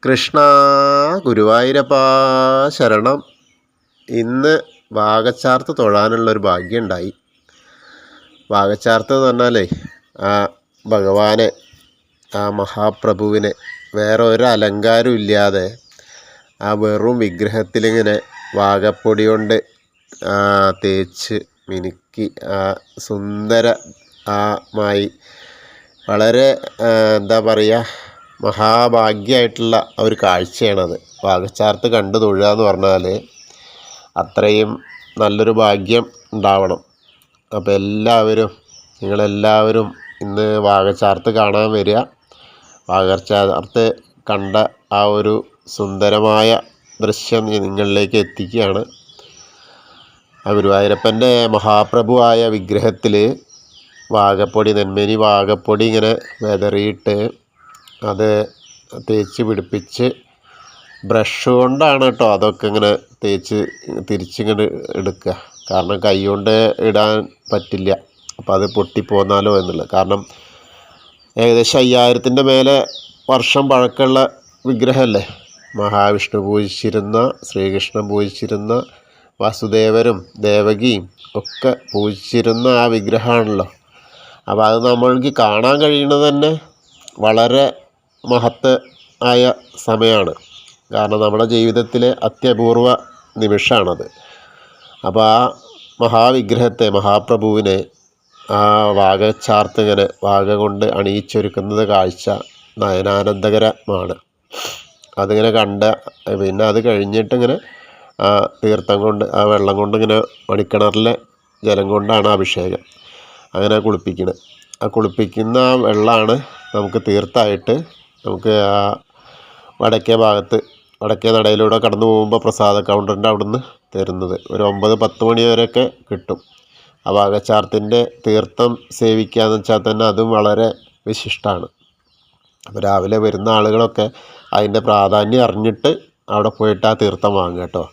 കൃഷ്ണ ഗുരുവായൂരപ്പാ ശരണം. ഇന്ന് വാകച്ചാർത്ത് തൊഴാനുള്ളൊരു ഭാഗ്യമുണ്ടായി. വാകച്ചാർത്ത് എന്ന് പറഞ്ഞാലേ ആ ഭഗവാനെ, ആ മഹാപ്രഭുവിനെ വേറെ ഒരു അലങ്കാരം ഇല്ലാതെ ആ വെറും വിഗ്രഹത്തിലിങ്ങനെ വാകപ്പൊടി കൊണ്ട് തേച്ച് മിനുക്കി സുന്ദരമായി വളരെ എന്താ പറയുക, മഹാഭാഗ്യമായിട്ടുള്ള ഒരു കാഴ്ചയാണത്. വാകച്ചാർത്ത് കണ്ടു തൊഴുക എന്ന് പറഞ്ഞാൽ അത്രയും നല്ലൊരു ഭാഗ്യം ഉണ്ടാവണം. അപ്പോൾ നിങ്ങളെല്ലാവരും ഇന്ന് വാകച്ചാർത്ത് കാണാൻ വരിക. വാകച്ചാർത്ത് കണ്ട ആ ഒരു സുന്ദരമായ ദൃശ്യം നിങ്ങളിലേക്ക് എത്തിക്കുകയാണ്. ആ ഗുരുവായൂരപ്പൻ്റെ മഹാപ്രഭുവായ വിഗ്രഹത്തിൽ വാകപ്പൊടി, നെന്മേനി വാകപ്പൊടി ഇങ്ങനെ വെതറിയിട്ട് അത് തേച്ച് പിടിപ്പിച്ച് ബ്രഷ് കൊണ്ടാണ് കേട്ടോ അതൊക്കെ ഇങ്ങനെ തേച്ച് തിരിച്ചിങ്ങനെ എടുക്കുക. കാരണം കൈ കൊണ്ട് ഇടാൻ പറ്റില്ല, അപ്പോൾ അത് പൊട്ടിപ്പോന്നാലോ എന്നുള്ളത്. കാരണം ഏകദേശം 5000-ൻ്റെ മേലെ വർഷം പഴക്കമുള്ള വിഗ്രഹമല്ലേ. മഹാവിഷ്ണു പൂജിച്ചിരുന്ന, ശ്രീകൃഷ്ണൻ പൂജിച്ചിരുന്ന, വസുദേവരും ദേവകിയും ഒക്കെ പൂജിച്ചിരുന്ന ആ വിഗ്രഹമാണല്ലോ. അപ്പോൾ അത് നമ്മൾക്ക് കാണാൻ കഴിയുന്നത് തന്നെ വളരെ മഹത്ത് ആയ സമയമാണ്. കാരണം നമ്മുടെ ജീവിതത്തിലെ അത്യപൂർവ നിമിഷമാണത്. അപ്പോൾ ആ മഹാവിഗ്രഹത്തെ, മഹാപ്രഭുവിനെ ആ വാകച്ചാർത്ത് ഇങ്ങനെ വാക കൊണ്ട് അണിയിച്ചൊരുക്കുന്നത് കാഴ്ച നയനാനന്ദകരമാണ്. അതിങ്ങനെ പിന്നെ അത് കഴിഞ്ഞിട്ടിങ്ങനെ തീർത്ഥം കൊണ്ട്, ആ വെള്ളം കൊണ്ട് ഇങ്ങനെ മണിക്കിണറിലെ ജലം കൊണ്ടാണ് അഭിഷേകം. അങ്ങനെ കുളിപ്പിക്കുന്നത്. ആ കുളിപ്പിക്കുന്ന ആ വെള്ളമാണ് നമുക്ക് തീർത്ഥമായിട്ട് നമുക്ക് ആ വടക്കേ നടയിലൂടെ കടന്നു പോകുമ്പോൾ പ്രസാദ കൗണ്ടറിൻ്റെ അവിടുന്ന് തരുന്നത്. ഒരു 9-10 മണി വരെയൊക്കെ കിട്ടും. ആ വാകച്ചാർത്തിൻ്റെ തീർത്ഥം സേവിക്കുക എന്ന് വെച്ചാൽ തന്നെ അതും വളരെ വിശിഷ്ടമാണ്. അപ്പോൾ രാവിലെ വരുന്ന ആളുകളൊക്കെ അതിൻ്റെ പ്രാധാന്യം അറിഞ്ഞിട്ട് അവിടെ പോയിട്ട് ആ തീർത്ഥം വാങ്ങുക കേട്ടോ.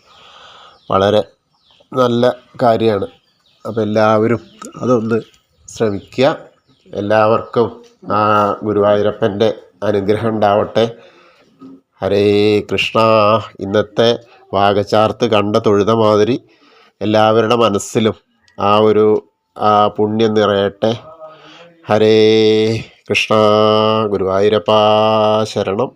വളരെ നല്ല കാര്യമാണ്. അപ്പോൾ എല്ലാവരും അതൊന്ന് ശ്രമിക്കുക. എല്ലാവർക്കും ആ ഗുരുവായൂരപ്പൻ്റെ അനുഗ്രഹം ഉണ്ടാവട്ടെ. ഹരേ കൃഷ്ണ. ഇന്നത്തെ വാകച്ചാർത്ത് കണ്ട തൊഴുത മാതിരി എല്ലാവരുടെ മനസ്സിലും ആ ഒരു പുണ്യം നിറയട്ടെ. ഹരേ കൃഷ്ണ. ഗുരുവായൂരപ്പാ ശരണം.